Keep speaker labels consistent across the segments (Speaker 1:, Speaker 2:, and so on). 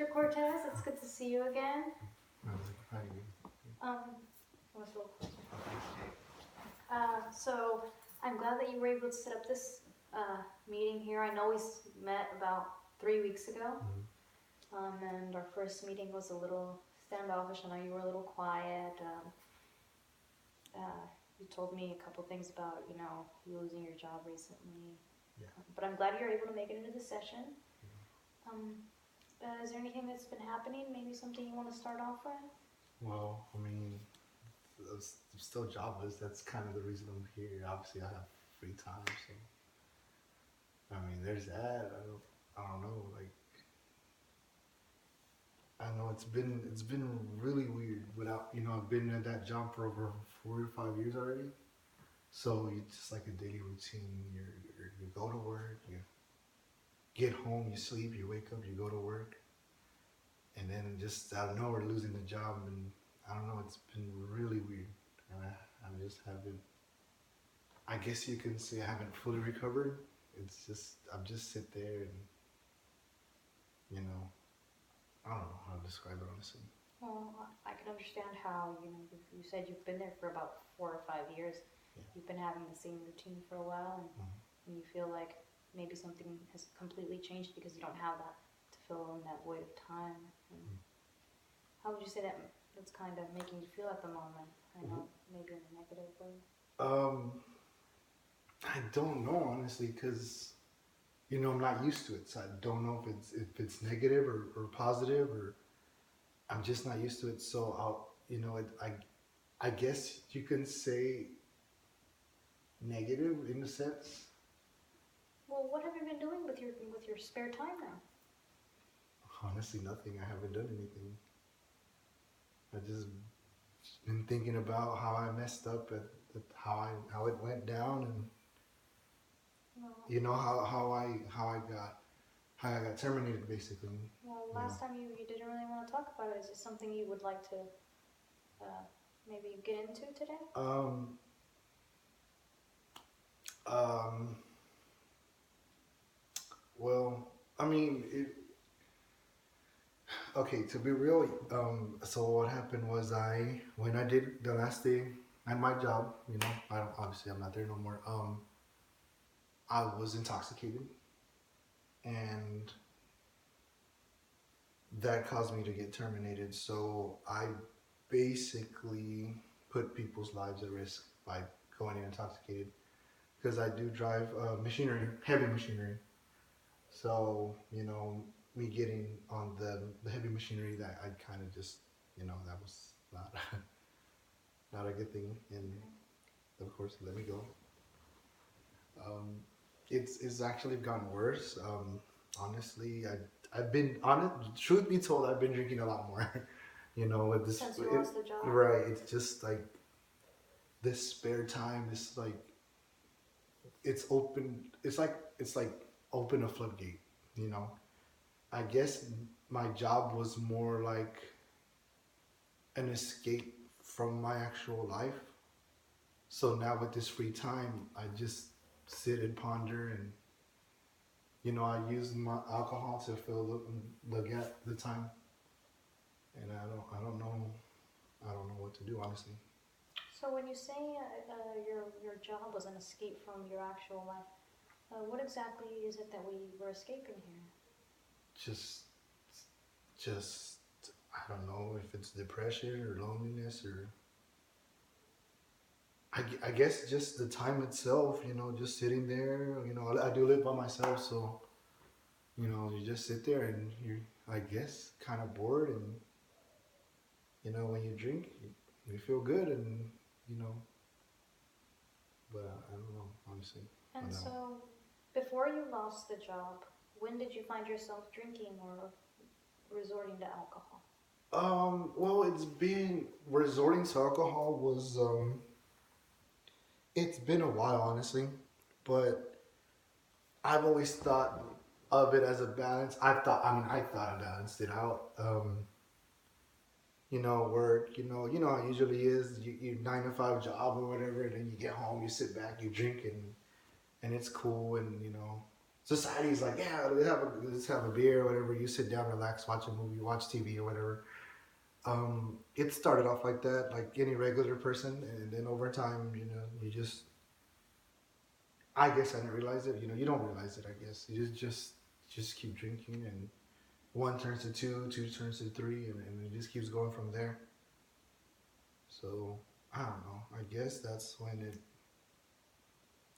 Speaker 1: Mr. Cortez. It's good to see you again.
Speaker 2: Hi.
Speaker 1: What's the so I'm glad that you were able to set up this meeting here. I know we met about 3 weeks ago, and our first meeting was a little standoffish. I know you were a little quiet. You told me a couple things about, you losing your job recently.
Speaker 2: Yeah.
Speaker 1: But I'm glad you're able to make it into the session. Is there anything that's been happening? Maybe something you want to start off with?
Speaker 2: Well, I mean, I'm still jobless. That's kind of the reason I'm here. Obviously, I have free time, so I mean, there's that. I don't know. Like, I know it's been really weird without. I've been at that job for over 4 or 5 years already. So it's just like a daily routine. You go to work, you get home, you sleep, you wake up, you go to work, and then just out of nowhere losing the job, and I don't know, it's been really weird. I just haven't, I guess you can say I haven't fully recovered. It's just I'm just sit there and you know I don't know how to describe it honestly.
Speaker 1: Well, I can understand how, you said you've been there for about 4 or 5 years.
Speaker 2: Yeah.
Speaker 1: You've been having the same routine for a while, and you feel like maybe something has completely changed because you don't have that to fill in that void of time. And how would you say that that's kind of making you feel at the moment? I know, maybe in a negative way.
Speaker 2: Um, I don't know honestly because I'm not used to it, so I don't know if it's negative or positive or I'm just not used to it. So I guess you can say negative in a sense.
Speaker 1: Well, what have you been doing with your spare time now?
Speaker 2: Honestly, nothing. I haven't done anything. I just been thinking about how I messed up at how it went down, and
Speaker 1: Well,
Speaker 2: how I got terminated basically.
Speaker 1: well,
Speaker 2: You know.
Speaker 1: last time you didn't really want to talk about it. Is it something you would like to maybe get into today?
Speaker 2: Um. Um. Well, I mean, okay. To be real, so what happened was when I did the last day at my job, I don't, obviously I'm not there no more. I was intoxicated, and that caused me to get terminated. So I basically put people's lives at risk by going in intoxicated because I do drive machinery, heavy machinery. So me getting on the heavy machinery, that I kind of just that was not not a good thing, and of course let me go. Um, it's actually gotten worse. Honestly, I've been on it. Truth be told, I've been drinking a lot more. With this,
Speaker 1: Since you lost the job?
Speaker 2: right? It's just like this spare time. This like it's open. It's like open a floodgate. You know. I guess my job was more like an escape from my actual life. So now with this free time, I just sit and ponder, and I use my alcohol to fill the gap, the time, and I don't know what to do honestly.
Speaker 1: So when you say your job was an escape from your actual life, what exactly is it that we were escaping here?
Speaker 2: Just, just I don't know if it's depression or loneliness or I guess just the time itself. Just sitting there. I do live by myself, so you just sit there and you're I guess kind of bored, and when you drink, you feel good, and you know but I don't know, honestly.
Speaker 1: And so, before you lost the job, when did you find yourself drinking or resorting to alcohol?
Speaker 2: Well, it's been resorting to alcohol was it's been a while, honestly, but I've always thought of it as a balance. I thought I balanced it out. Work. How it usually is. You 9 to 5 job or whatever, and then you get home, you sit back, you drink, and it's cool, and society's like, yeah, let's have a beer or whatever. You sit down, relax, watch a movie, watch TV or whatever. It started off like that, like any regular person, and then over time, you just. I guess I didn't realize it. You don't realize it. I guess you just keep drinking, and one turns to two, two turns to three, and it just keeps going from there. So I don't know. I guess that's when it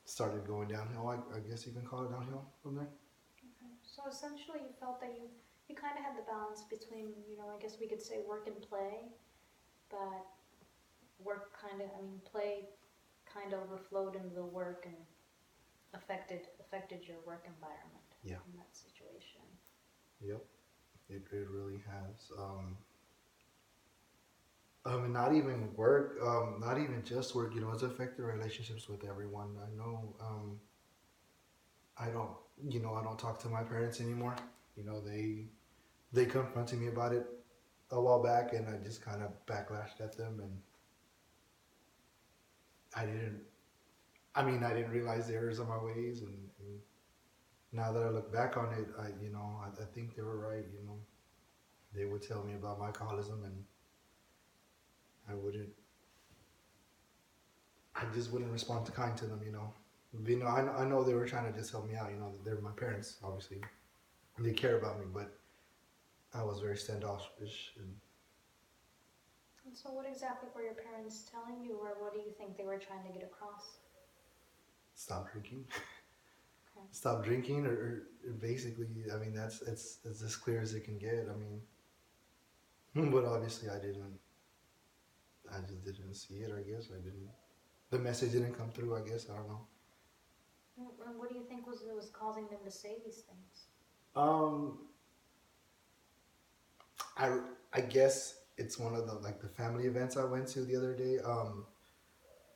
Speaker 2: started going downhill. I guess you can call it downhill from there.
Speaker 1: Okay. So essentially, you felt that you kind of had the balance between, I guess we could say work and play, but work kind of, I mean, play kind of overflowed into the work and affected your work environment.
Speaker 2: Yeah.
Speaker 1: In that situation.
Speaker 2: Yep. It really has. And not even work, not even just work. It's affected relationships with everyone. I know. I don't. I don't talk to my parents anymore. They confronted me about it a while back, and I just kind of backlashed at them, and I didn't. I mean, I didn't realize the errors of my ways, and now that I look back on it, I think they were right. They would tell me about my alcoholism, and I wouldn't. I just wouldn't respond kind to them. I know they were trying to just help me out. They're my parents, obviously. They care about me, but I was very standoffish and
Speaker 1: And so, what exactly were your parents telling you, or what do you think they were trying to get across?
Speaker 2: stop drinking.
Speaker 1: Okay.
Speaker 2: Stop drinking, or basically, I mean, it's as clear as it can get. I mean, but obviously, I didn't. I just didn't see it. I guess I didn't. The message didn't come through. I guess I don't know.
Speaker 1: And what do you think was causing them to say these things?
Speaker 2: Um, I I guess it's one of the family events I went to the other day.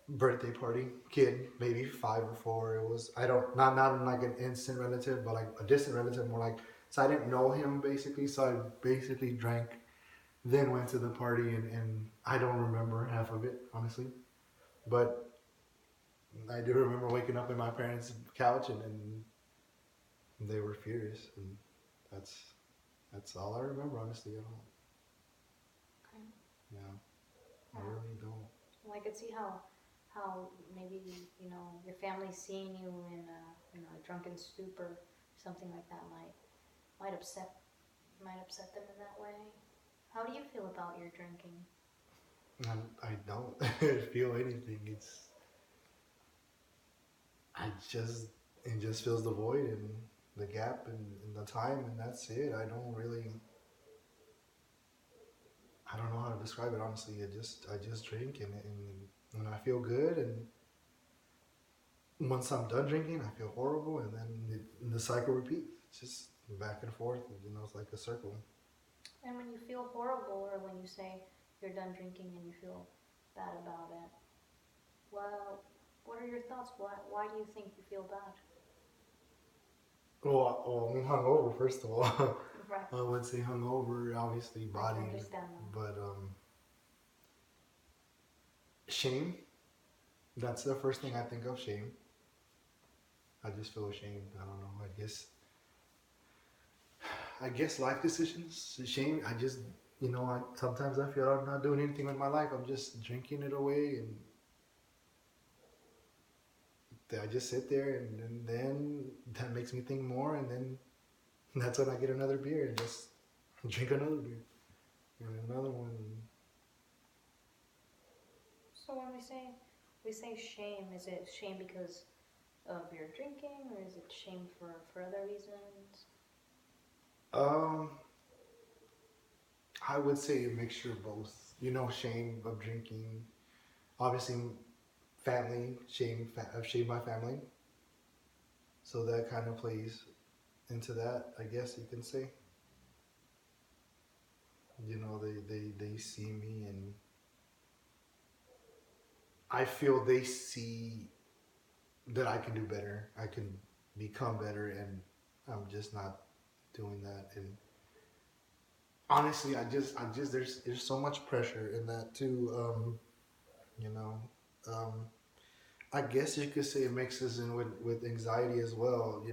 Speaker 2: Birthday party, kid, maybe 5 or 4. It was I don't not like an instant relative, but like a distant relative, more like. So I didn't know him basically. So I basically drank, then went to the party, and I don't remember half of it honestly, but I do remember waking up in my parents' couch, and they were furious, and that's that's all I remember honestly. I don't.
Speaker 1: Okay.
Speaker 2: Yeah, I
Speaker 1: Wow.
Speaker 2: really don't.
Speaker 1: Well, I could see how maybe your family seeing you in a drunken stupor, something like that might upset them in that way. How do you feel about your drinking?
Speaker 2: I don't feel anything. I just it just fills the void and the gap and the time, and that's it. I don't know how to describe it honestly. I just drink, and I feel good, and once I'm done drinking I feel horrible, and then the cycle repeats. It's just back and forth. It's like a circle.
Speaker 1: And when you feel horrible, or when you say you're done drinking and you feel bad about it, well, what are your thoughts? Why do you think you feel bad?
Speaker 2: Well, I'm hungover first of all.
Speaker 1: Right.
Speaker 2: I would say hungover, obviously
Speaker 1: I can
Speaker 2: body,
Speaker 1: understand that.
Speaker 2: but shame. That's the first thing I think of. Shame. I just feel ashamed. I don't know. I guess life decisions. Shame. I just sometimes I feel I'm not doing anything with my life. I'm just drinking it away, and I just sit there, and then that makes me think more, and then that's when I get another beer and just drink another beer and another one.
Speaker 1: So when we say shame, is it shame because of your drinking, or is it shame for other reasons?
Speaker 2: Um, I would say a mixture of both. Shame of drinking, obviously, family shame. I've shamed my family, so that kind of plays into that. I guess you can say. They see me, and I feel they see that I can do better. I can become better, and I'm just not doing that. And honestly, there's so much pressure in that too. You know, um, I guess you could say it mixes in with anxiety as well.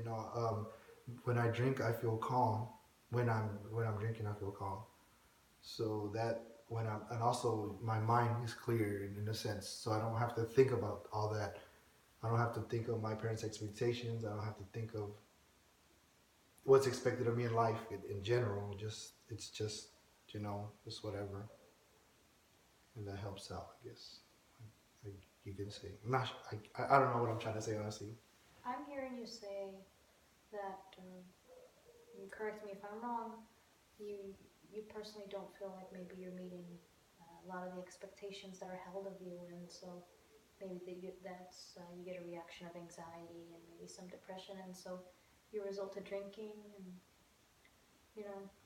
Speaker 2: When I drink, I feel calm. When I'm drinking, I feel calm. So that when I'm and also my mind is clear in a sense, so I don't have to think about all that. I don't have to think of my parents' expectations. I don't have to think of what's expected of me in life in general. Just whatever, and that helps out, I guess. You can say. I'm not. I don't know what I'm trying to say honestly.
Speaker 1: I'm hearing you say that, you correct me if I'm wrong, you you personally don't feel like maybe you're meeting a lot of the expectations that are held of you, and so maybe you get a reaction of anxiety and maybe some depression, and so you resort to drinking and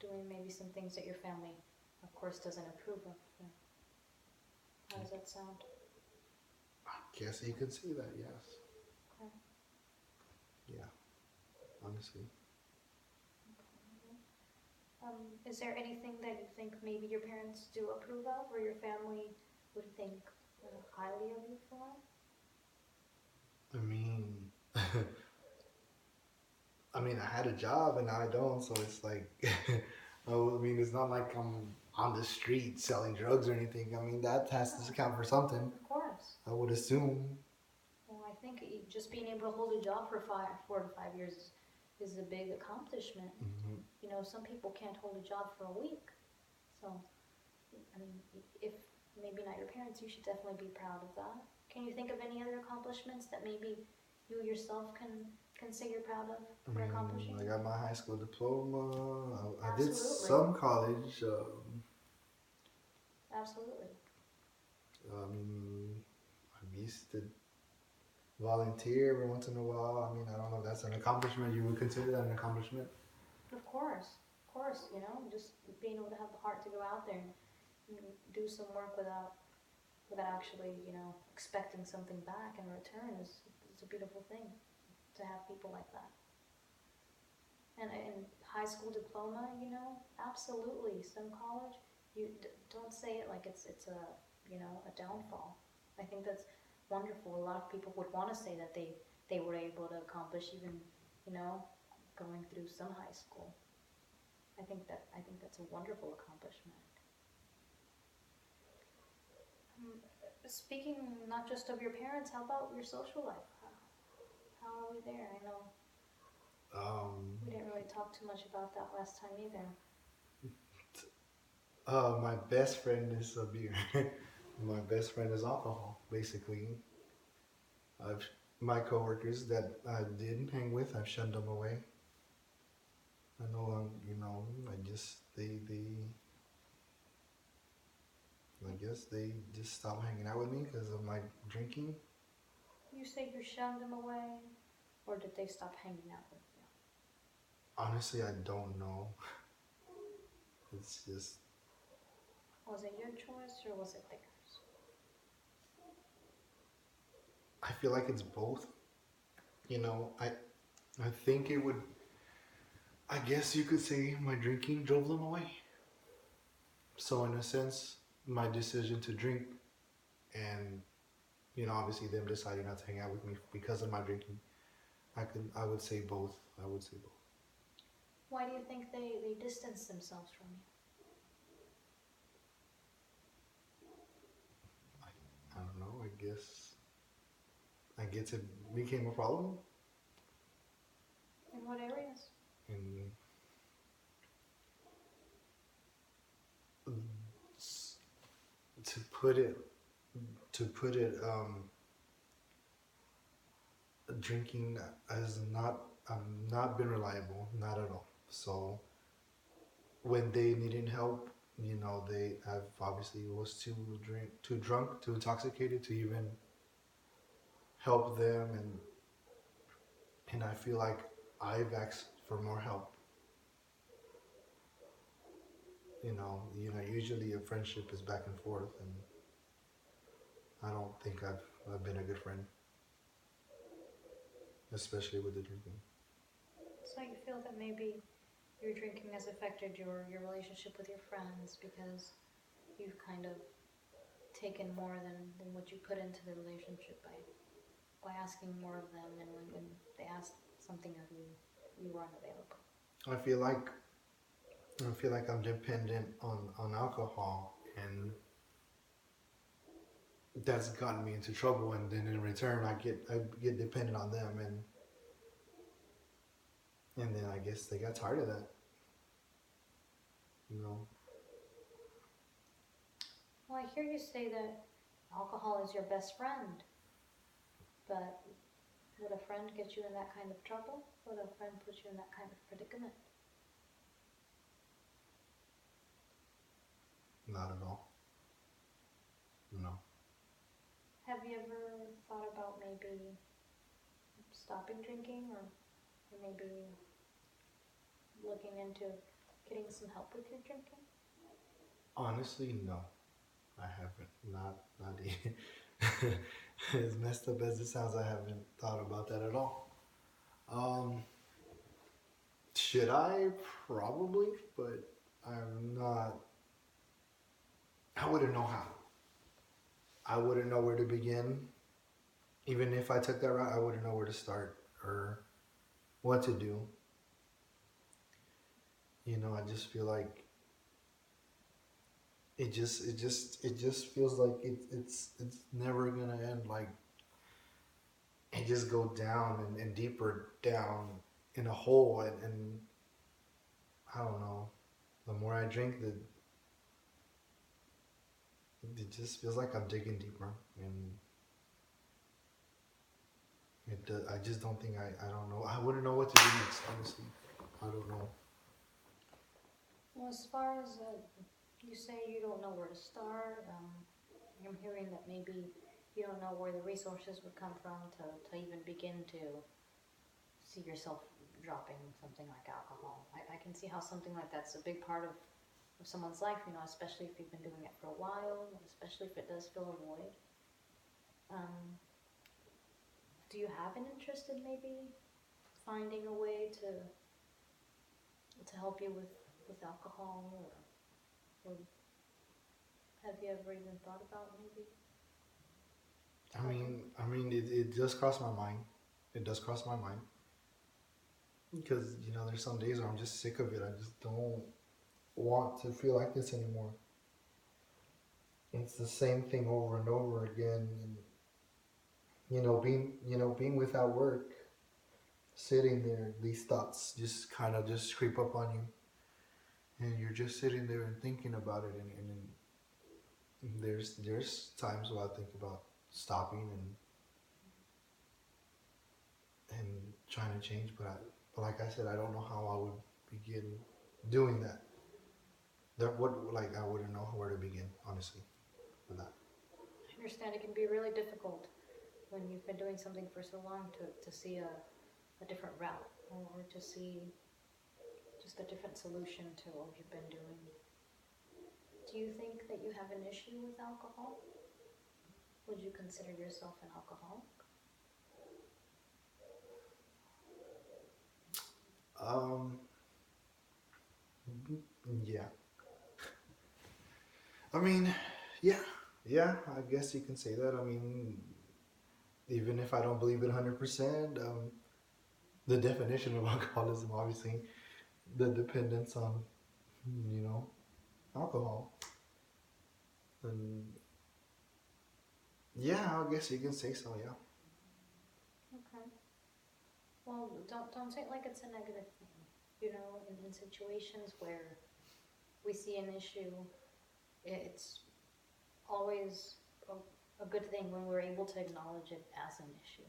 Speaker 1: doing maybe some things that your family, of course, doesn't approve of. How does that sound?
Speaker 2: I guess you could say that. Yes.
Speaker 1: Okay.
Speaker 2: Yeah. Honestly.
Speaker 1: Is there anything that you think maybe your parents do approve of, or your family would think highly of you for?
Speaker 2: I mean, I had a job and now I don't, so it's like, it's not like I'm on the street selling drugs or anything. That has to account for something.
Speaker 1: Of course.
Speaker 2: I would assume.
Speaker 1: Well, I think just being able to hold a job for 4 to 5 years is a big accomplishment.
Speaker 2: Hmm.
Speaker 1: Some people can't hold a job for a week. So, if maybe not your parents, you should definitely be proud of that. Can you think of any other accomplishments that maybe you yourself can say you're proud of for accomplishing?
Speaker 2: I got my high school diploma. I did
Speaker 1: Absolutely.
Speaker 2: some college.
Speaker 1: Absolutely.
Speaker 2: I'm used to volunteer every once in a while. I don't know if that's an accomplishment. You would consider that an accomplishment?
Speaker 1: Of course. Of course, just being able to have the heart to go out there and do some work without actually, expecting something back in return is it's a beautiful thing to have people like that. And high school diploma, absolutely. Some college, don't say it like it's a downfall. I think that's wonderful. A lot of people would want to say that they were able to accomplish even, going through some high school. I think that's a wonderful accomplishment. Um, Speaking not just of your parents, how about your social life? How are we there? I know we didn't really talk too much about that last time either.
Speaker 2: My best friend is a beer. My best friend is alcohol, basically. I've my coworkers that I did hang with, I've shunned them away. I no longer, I just I guess they just stopped hanging out with me because of my drinking.
Speaker 1: You say you shunned them away, or did they stop hanging out with you?
Speaker 2: Honestly, I don't know. It's just
Speaker 1: Was it your choice or was it theirs?
Speaker 2: I feel like it's both. I think it would. I guess you could say my drinking drove them away. So in a sense, my decision to drink and obviously them deciding not to hang out with me because of my drinking, I would say both. I would say both.
Speaker 1: Why do you think they distanced themselves from you?
Speaker 2: I don't know. I guess it became a problem.
Speaker 1: In what areas?
Speaker 2: And to put it drinking has not been reliable, not at all. So when they needed help, they have obviously was too drunk, too intoxicated to even help them, and I feel like I've asked for more help. Usually a friendship is back and forth, and I don't think I've been a good friend, especially with the drinking.
Speaker 1: So you feel that maybe your drinking has affected your relationship with your friends because you've kind of taken more than what you put into the relationship by by asking more of them, and when they asked something of you, you were unavailable?
Speaker 2: I feel like I'm dependent on alcohol, and that's gotten me into trouble. And then in return, I get dependent on them, and then I guess they got tired of that. You know,
Speaker 1: Well, I hear you say that alcohol is your best friend, but would a friend get you in that kind of trouble? Would a friend put you in that kind of predicament?
Speaker 2: not at all. No.
Speaker 1: Have you ever thought about maybe stopping drinking, or maybe looking into getting some help with your drinking?
Speaker 2: Honestly, no. I haven't. Not as messed up as it sounds, I haven't thought about that at all. Um, should I? Probably, but I'm not. I wouldn't know how. I wouldn't know where to begin. Even if I took that route, I wouldn't know where to start or what to do. I just feel like it just feels like it's never gonna end. Like it just go down and deeper down in a hole, and I don't know. The more I drink, it just feels like I'm digging deeper, and I just don't think I don't know. I wouldn't know what to do next. Honestly, I don't know.
Speaker 1: Well, as far as you say you don't know where to start, I'm hearing that maybe you don't know where the resources would come from to even begin to see yourself dropping something like alcohol. I can see how something like that's a big part of someone's life, especially if you've been doing it for a while, and especially if it does fill a void. Um, do you have an interest in maybe finding a way to help you with alcohol, or have you ever even thought about maybe helping?
Speaker 2: It does cross my mind. It does cross my mind because there's some days where I'm just sick of it. I just don't want to feel like this anymore. It's the same thing over and over again, and being without work, sitting there, these thoughts just kind of just creep up on you, and you're just sitting there and thinking about it, and there's times where I think about stopping and trying to change, but like I said, I don't know how I would begin doing that. I wouldn't know where to begin, honestly, with that.
Speaker 1: I understand it can be really difficult when you've been doing something for so long to see a different route, or to see just a different solution to what you've been doing. Do you think that you have an issue with alcohol? Would you consider yourself an alcoholic?
Speaker 2: Um, yeah. I mean, yeah, yeah. I guess you can say that. Even if I don't believe it 100%, the definition of alcoholism, obviously, the dependence on, you know, alcohol, and yeah, I guess you can say so. Yeah.
Speaker 1: Okay. Well, don't say it like it's a negative thing. In situations where we see an issue, it's always a good thing when we're able to acknowledge it as an issue,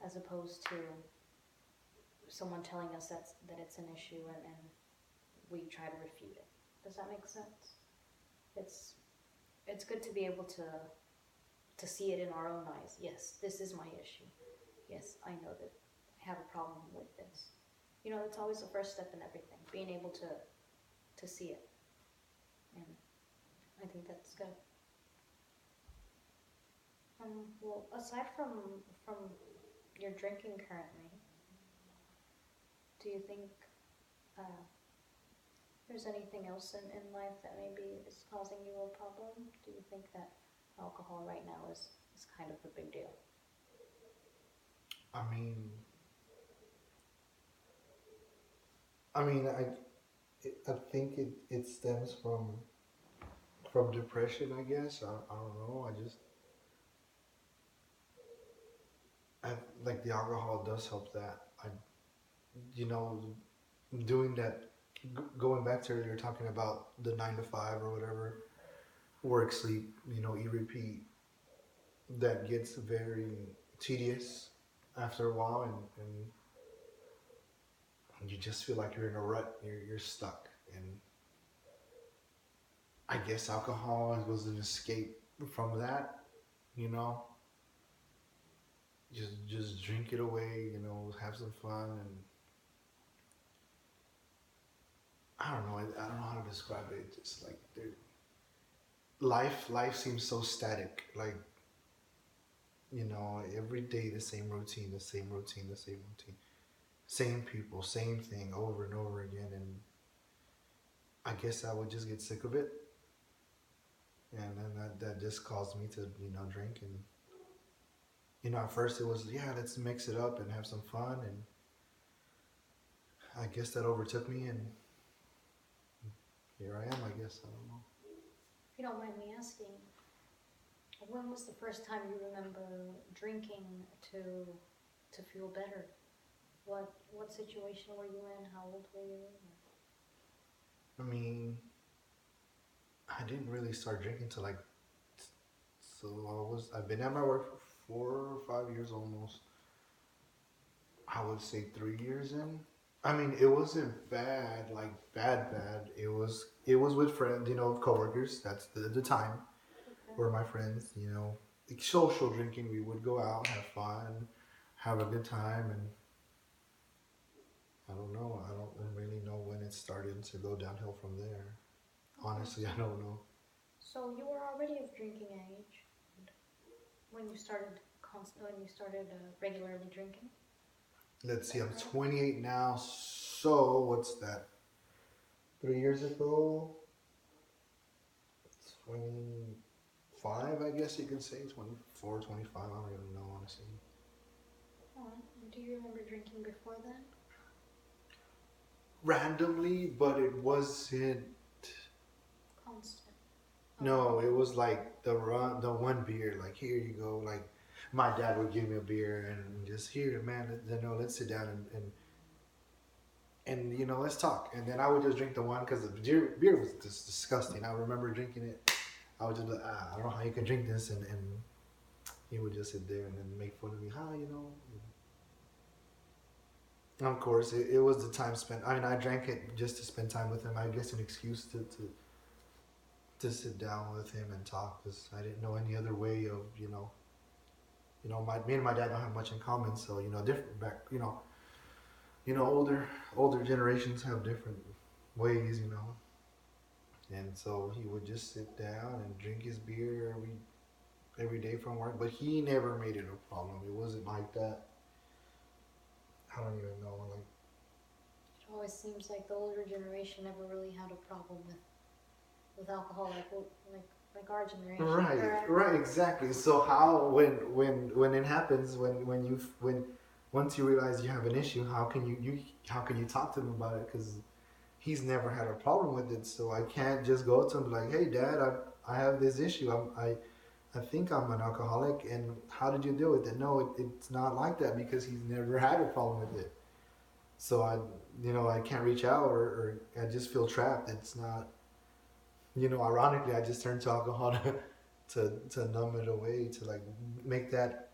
Speaker 1: as opposed to someone telling us that it's an issue, and we try to refute it. Does that make sense? It's it's good to be able to see it in our own eyes. Yes, this is my issue. Yes, I know that I have a problem with this. It's always the first step in everything, being able to see it, and I think that's good. Well, aside from your drinking currently, do you think uh, there's anything else in life that maybe is causing you a problem? Do you think that alcohol right now is kind of a big deal?
Speaker 2: I mean, I mean, I think it stems from depression. I guess I don't know. I like the alcohol does help that. I you know doing that. Going back to earlier talking about the 9 to 5 or whatever, work, sleep, eat, repeat. That gets very tedious after a while, and you just feel like you're in a rut. You're stuck, and I guess alcohol was an escape from that. You know, just drink it away. Have some fun, and I don't know. I don't know how to describe it. It's just like life seems so static. Like every day the same routine, the same routine, the same routine, same people, same thing over and over again, and I guess I would just get sick of it, and then that just caused me to drink. And at first it was, yeah, let's mix it up and have some fun, and I guess that overtook me, and here I am. I guess I don't know.
Speaker 1: If you don't mind me asking, when was the first time you remember drinking to feel better? What situation were you in? How old were you?
Speaker 2: I mean, I didn't really start drinking till like, so I've been at my work for 4 or 5 years almost. I would say 3 years in. I mean, it wasn't bad, like bad. It was with friends, coworkers. That's the time
Speaker 1: Okay.
Speaker 2: were my friends. Like social drinking. We would go out, have fun, have a good time, and I don't know. I don't really know when it started to go downhill from there. Honestly, I don't know.
Speaker 1: So you were already of drinking age when you started regularly drinking.
Speaker 2: Let's see. I'm 28 now. So what's that? 3 years ago, 25, I guess you could say. 24, 25. I don't even know, honestly.
Speaker 1: Do you remember drinking before then?
Speaker 2: Randomly, but it wasn't.
Speaker 1: Constant.
Speaker 2: No, it was like the one beer. Like, here you go. Like, my dad would give me a beer and just, here, man. Let's sit down and let's talk. And then I would just drink the one because the beer was just disgusting. I remember drinking it. I would just be like, I don't know how you can drink this, and he would just sit there and then make fun of me. And of course, it was the time spent. I mean, I drank it just to spend time with him. I guess an excuse to sit down with him and talk, because I didn't know any other way of me and my dad don't have much in common. So different back older generations have different ways. And so he would just sit down and drink his beer every day from work, but he never made it a problem. It wasn't like that. I don't even know. Like,
Speaker 1: It always seems like the older generation never really had a problem with alcohol, like our generation.
Speaker 2: right,
Speaker 1: Correct?
Speaker 2: right, exactly. So how when it happens, when once you realize you have an issue, how can you talk to him about it? Because he's never had a problem with it. So I can't just go to him like, hey, Dad, I have this issue. I think I'm an alcoholic, and how did you deal with it? No, it's not like that, because he's never had a problem with it. So I can't reach out, or I just feel trapped. It's not, ironically, I just turned to alcohol to numb it away, to like make that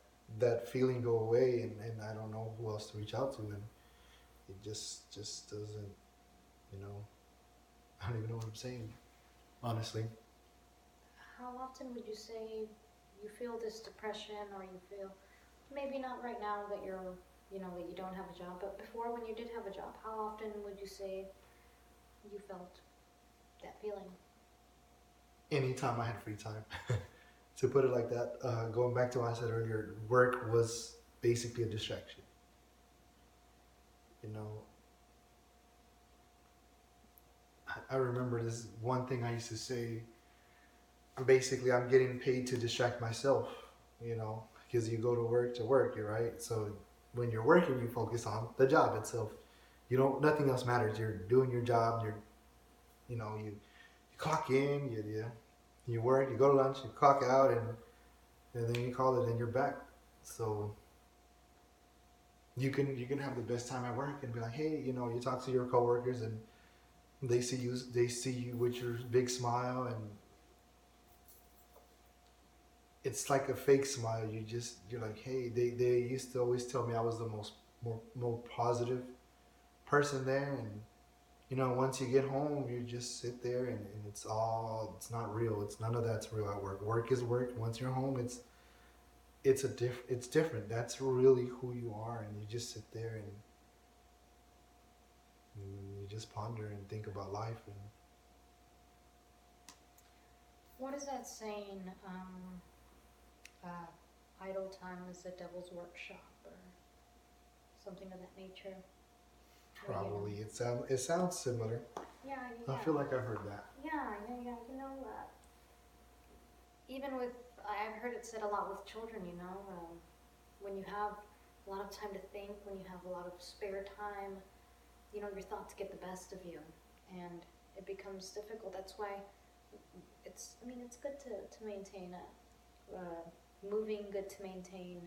Speaker 2: feeling go away, and I don't know who else to reach out to, and it just doesn't, I don't even know what I'm saying, honestly.
Speaker 1: How often would you say you feel this depression, or you feel, maybe not right now that that you don't have a job, but before, when you did have a job, how often would you say you felt that feeling?
Speaker 2: Anytime I had free time, to put it like that. Going back to what I said earlier, work was basically a distraction. You know, I remember this one thing I used to say. Basically, I'm getting paid to distract myself. Because you go to work, you're right. So when you're working, you focus on the job itself. You don't. Nothing else matters. You're doing your job. You clock in. You work. You go to lunch. You clock out, and then you call it, and you're back. So you can have the best time at work and be like, hey, you talk to your coworkers and they see you with your big smile, and it's like a fake smile. You're like, hey, they used to always tell me I was the more positive person there, and once you get home, you just sit there, and it's not real. It's none of that's real at work. Work is work. Once you're home, it's different. That's really who you are, and you just sit there and you just ponder and think about life. And
Speaker 1: What is that saying? Idle time is the devil's workshop, or something of that nature.
Speaker 2: probably it sounds similar.
Speaker 1: Yeah,
Speaker 2: I feel like I've heard that.
Speaker 1: Yeah. Even with, I've heard it said a lot with children. When you have a lot of time to think, when you have a lot of spare time, your thoughts get the best of you, and it becomes difficult. That's why it's good to maintain moving, good to maintain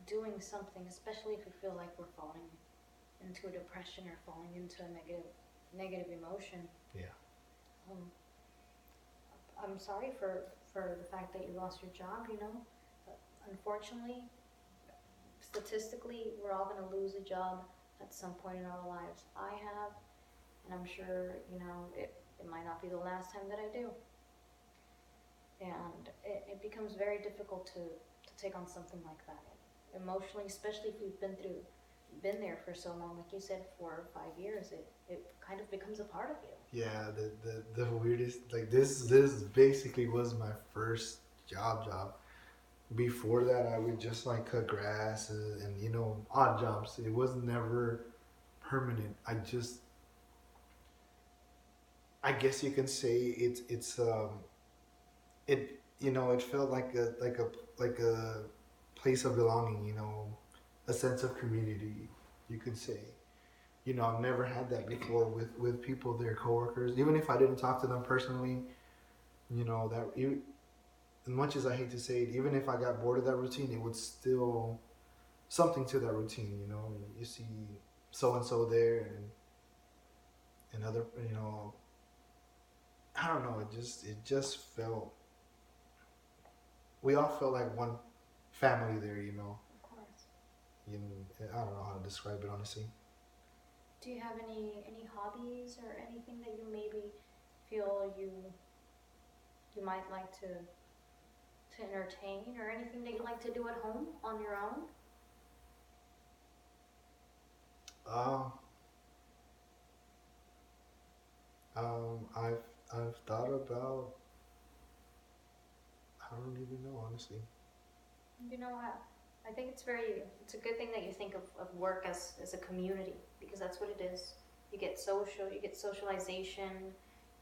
Speaker 1: doing something, especially if we feel like we're falling into a depression or falling into a negative emotion.
Speaker 2: Yeah.
Speaker 1: Um, I'm sorry for the fact that you lost your job. Unfortunately, statistically, we're all going to lose a job at some point in our lives. I have, and I'm sure, it might not be the last time that I do. And it becomes very difficult to take on something like that. Emotionally, especially if we've been there for so long, like you said, 4 or 5 years, it kind of becomes a part of you.
Speaker 2: Yeah, the weirdest, like this basically was my first job. Before that, I would just like cut grass and odd jobs. It was never permanent. I guess you can say it felt like a place of belonging. A sense of community. You could say. I've never had that before with people, their coworkers. Even if I didn't talk to them personally, that as much as I hate to say it, even if I got bored of that routine, it would still something to that routine. You see so and so there, and other. I don't know. It just felt. We all felt like one family there.
Speaker 1: Of course.
Speaker 2: I don't know how to describe it honestly.
Speaker 1: Do you have any hobbies or anything that you maybe feel you might like to entertain, or anything that you like to do at home on your own?
Speaker 2: Um, I've thought about. I don't even know honestly.
Speaker 1: I think it's a good thing that you think of work as a community, because that's what it is. You get socialization,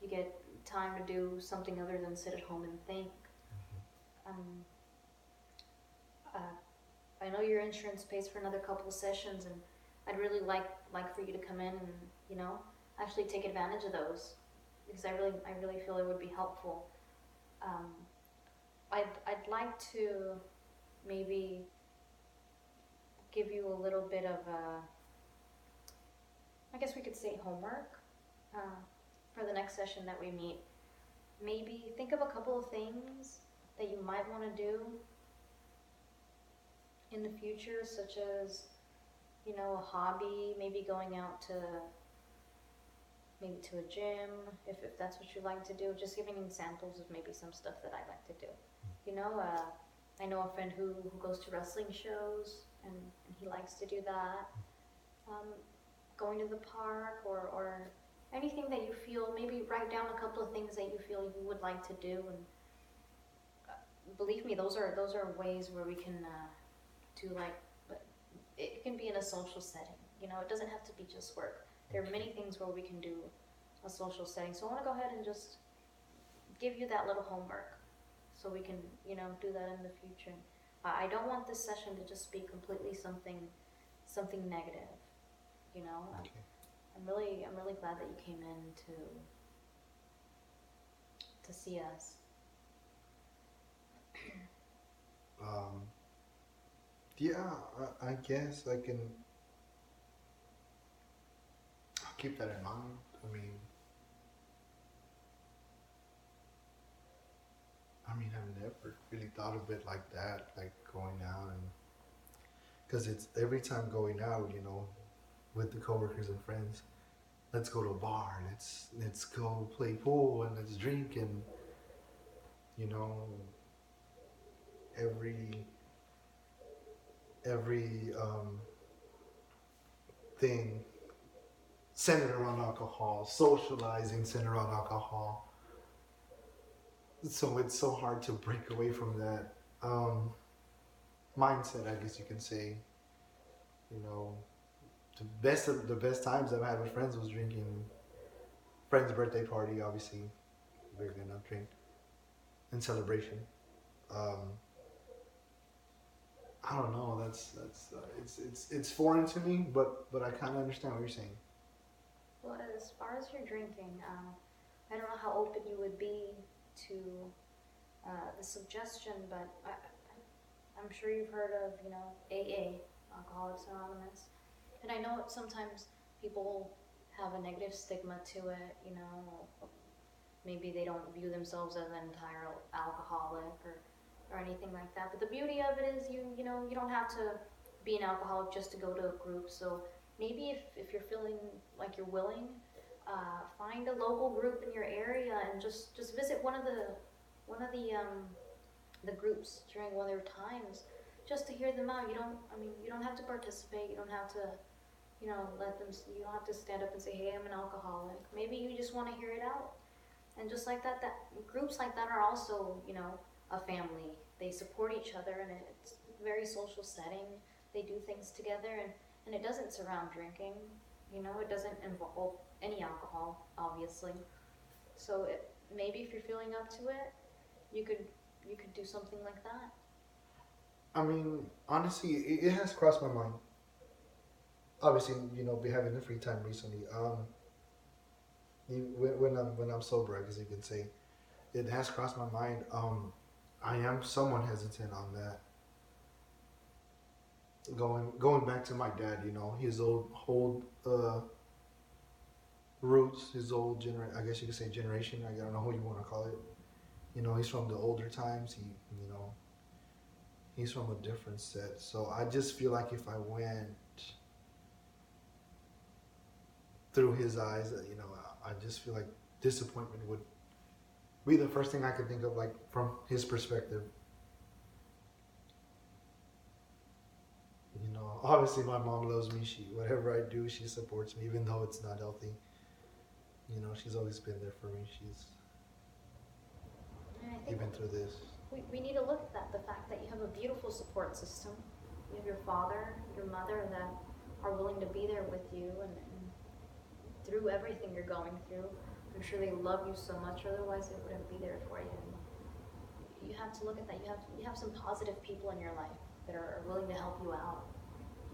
Speaker 1: you get time to do something other than sit at home and think. Um, uh, I know your insurance pays for another couple of sessions, and I'd really like for you to come in and actually take advantage of those, because I really feel it would be helpful. Um, I'd like to maybe give you a little bit of I guess we could say homework for the next session that we meet. Maybe think of a couple of things that you might want to do in the future, such as a hobby, maybe going out to a gym, if that's what you like to do. Just giving examples of maybe some stuff that I like to do. I know a friend who goes to wrestling shows, and he likes to do that. Going to the park, or anything that you feel, maybe write down a couple of things that you feel you would like to do, and believe me, those are ways where we can do, but it can be in a social setting. It doesn't have to be just work. There are many things where we can do a social setting. So I want to go ahead and just give you that little homework, so we can do that in the future. I don't want this session to just be completely something negative. You know,
Speaker 2: Okay.
Speaker 1: I'm really glad that you came in to see us.
Speaker 2: Um, yeah, I guess I can. I'll keep that in mind. I've never really thought of it like that, like going out, and because it's every time going out, with the coworkers and friends. Let's go to a bar. Let's go play pool and let's drink and you know every every thing centered around alcohol, socializing centered around alcohol. So it's so hard to break away from that mindset, I guess you can say. You know, the best times I've had with friends was drinking. Friend's birthday party, obviously, we're gonna drink in celebration. Um, I don't know. It's foreign to me, but I kind of understand what you're saying.
Speaker 1: Well, as far as your drinking, I don't know how open you would be to the suggestion, but I'm sure you've heard of, AA, Alcoholics Anonymous. And I know sometimes people have a negative stigma to it, maybe they don't view themselves as an entire alcoholic or anything like that. But the beauty of it is you don't have to be an alcoholic just to go to a group. So maybe if you're feeling like you're willing, find a local group in your area and just visit one of the groups during one of their times, just to hear them out. You don't have to participate. You don't have to, let them. You don't have to stand up and say, "Hey, I'm an alcoholic." Maybe you just want to hear it out. And just like that, groups like that are also, a family. They support each other, and it's a very social setting. They do things together, and it doesn't surround drinking. It doesn't involve any alcohol, obviously. So maybe if you're feeling up to it, you could do something like that.
Speaker 2: Honestly, it has crossed my mind. Obviously, be having the free time recently. When I'm sober, I guess you can say, it has crossed my mind. I am somewhat hesitant on that. Going back to my dad, his old roots, his old I guess you could say generation. I don't know who you want to call it. He's from the older times. He's from a different set. So I just feel like if I went through his eyes, I just feel like disappointment would be the first thing I could think of, like from his perspective. Obviously my mom loves me. Whatever I do, she supports me, even though it's not healthy. She's always been there for me. She's
Speaker 1: And I think
Speaker 2: even through this.
Speaker 1: we need to look at that, the fact that you have a beautiful support system. You have your father, your mother that are willing to be there with you and through everything you're going through. I'm sure they love you so much, otherwise they wouldn't be there for you. And you have to look at that. You have some positive people in your life that are willing to help you out.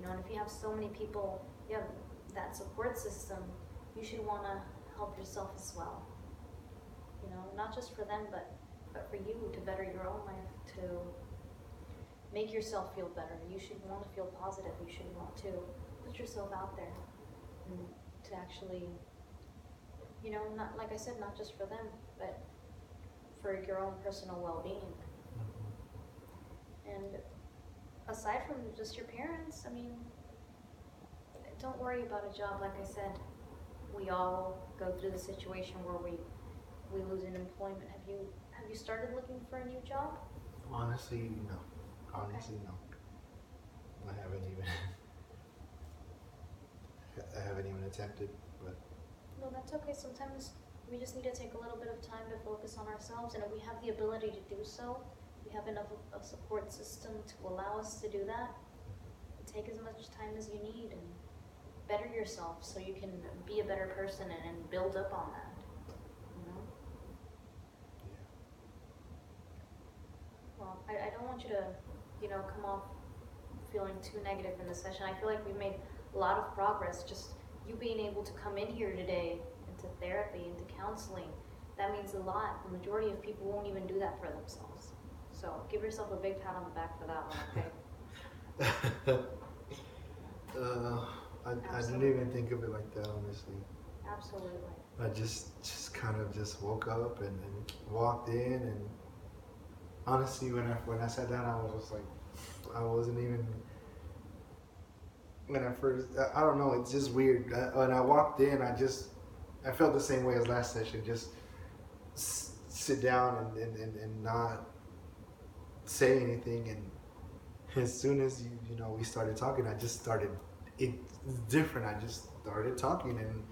Speaker 1: And if you have so many people, you have that support system, you should want to help yourself as well. Not just for them, but for you, to better your own life, to make yourself feel better. You should want to feel positive. You should want to put yourself out there and to actually, not, like I said, not just for them, but for your own personal well-being. And aside from just your parents, don't worry about a job. Like I said, we all go through the situation where we lose an employment. Have you started looking for a new job?
Speaker 2: Honestly, no. No. I haven't even. I haven't even attempted, but.
Speaker 1: No, that's okay. Sometimes we just need to take a little bit of time to focus on ourselves, and if we have the ability to do so, we have enough of a support system to allow us to do that. Take as much time as you need and better yourself so you can be a better person and build up on that.
Speaker 2: Yeah.
Speaker 1: Well, I don't want you to come off feeling too negative in the session. I feel like we made a lot of progress. Just you being able to come in here today into therapy, into counseling, that means a lot. The majority of people won't even do that for themselves. So give yourself a big pat on the back for that one, okay?
Speaker 2: I didn't even think of it like that, honestly.
Speaker 1: Absolutely.
Speaker 2: I just kind of just woke up and walked in, and honestly, when I sat down, I was just like, I wasn't even. When I first, I don't know, it's just weird. When I walked in, I felt the same way as last session. Just sit down and not say anything, and as soon as we started talking, I just started. It's different. I just started talking, and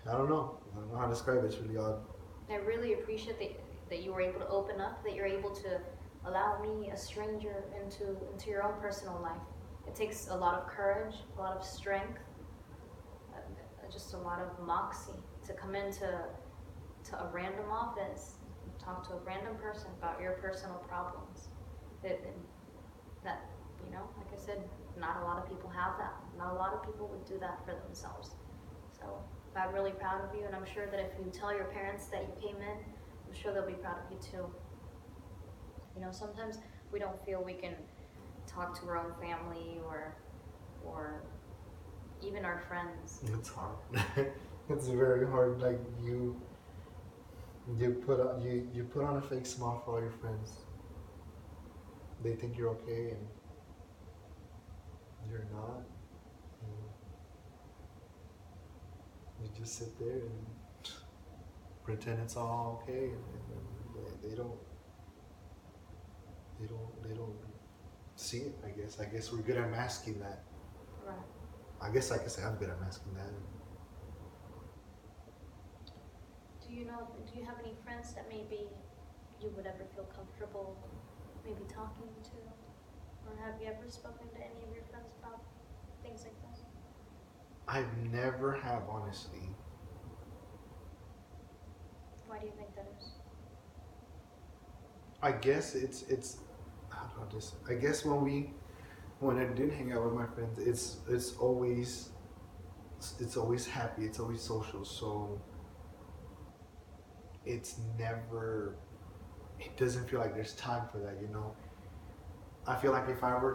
Speaker 2: I don't know how to describe it. It's really odd.
Speaker 1: I really appreciate that you were able to open up, that you're able to allow me, a stranger, into your own personal life. It takes a lot of courage, a lot of strength, just a lot of moxie to come into a random office, talk to a random person about your personal problems. That like I said, not a lot of people have that. Not a lot of people would do that for themselves. So I'm really proud of you, and I'm sure that if you tell your parents that you came in, I'm sure they'll be proud of you too. Sometimes we don't feel we can talk to our own family or even our friends.
Speaker 2: It's hard. It's very hard. Like you put on a fake smile for all your friends. They think you're okay, and you're not. You just sit there and pretend it's all okay, and they don't see it. I guess we're good at masking that.
Speaker 1: Right.
Speaker 2: I guess I can say I'm good at masking that.
Speaker 1: Do you have any friends that maybe you would ever feel comfortable maybe talking to? Or have you ever spoken to any of your friends about things like this?
Speaker 2: I've never have, honestly.
Speaker 1: Why do you think that is?
Speaker 2: I guess it's how do I just I guess when I did hang out with my friends, it's always happy, it's always social, so it doesn't feel like there's time for that, I feel like if I were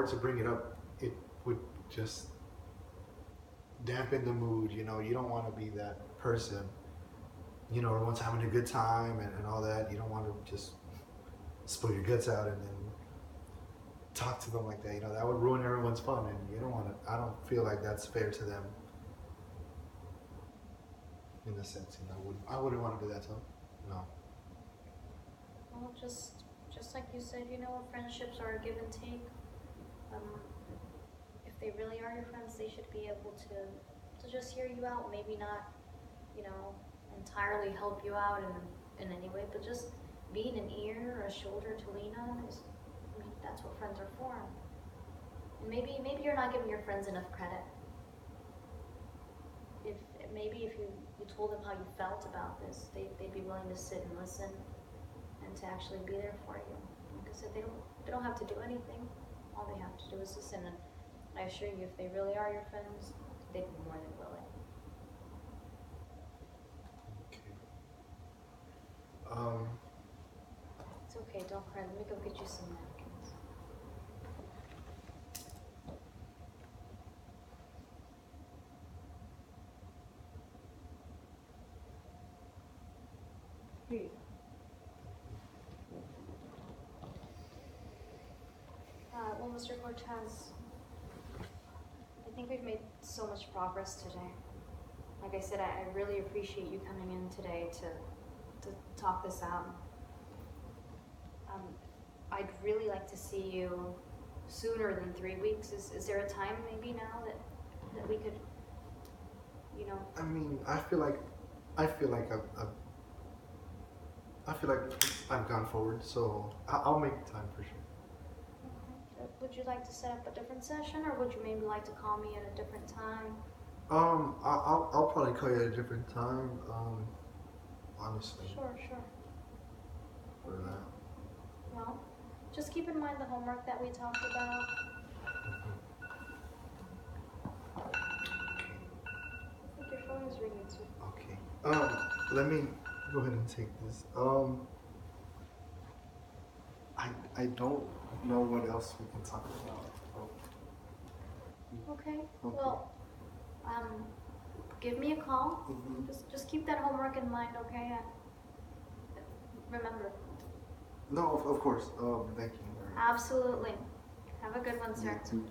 Speaker 2: to bring it up, it would just dampen the mood, you don't want to be that person, everyone's having a good time and all that. You don't want to just spill your guts out and then talk to them like that, that would ruin everyone's fun, and you don't want to. I don't feel like that's fair to them in a sense, I wouldn't want to do that to them. No.
Speaker 1: Well, just like you said, friendships are a give and take. If they really are your friends, they should be able to just hear you out. Maybe not, entirely help you out in any way, but just being an ear or a shoulder to lean on that's what friends are for. And maybe you're not giving your friends enough credit. If you told them how you felt about this, they'd be willing to sit and listen and to actually be there for you. Like I said, they don't have to do anything. All they have to do is listen, and I assure you, if they really are your friends, they'd be more than willing.
Speaker 2: Okay.
Speaker 1: It's okay, don't cry. Let me go get you some napkins. Here you go. Well, Mr. Cortez, I think we've made so much progress today. Like I said, I really appreciate you coming in today to talk this out. I'd really like to see you sooner than 3 weeks. Is there a time maybe now that we could,
Speaker 2: I mean, I feel like I've gone forward, so I'll make time for sure.
Speaker 1: Okay. Would you like to set up a different session, or would you maybe like to call me at a different time?
Speaker 2: I'll probably call you at a different time. Honestly.
Speaker 1: Sure.
Speaker 2: For that.
Speaker 1: Well, just keep in mind the homework that we talked about. I think your phone is ringing too.
Speaker 2: Okay. Let me go ahead and take this. I don't know what else we can talk about.
Speaker 1: Okay. Well, give me a call. Just keep that homework in mind, okay? And remember.
Speaker 2: No, of course. Thank you.
Speaker 1: Absolutely. Have a good one, sir.
Speaker 2: You too.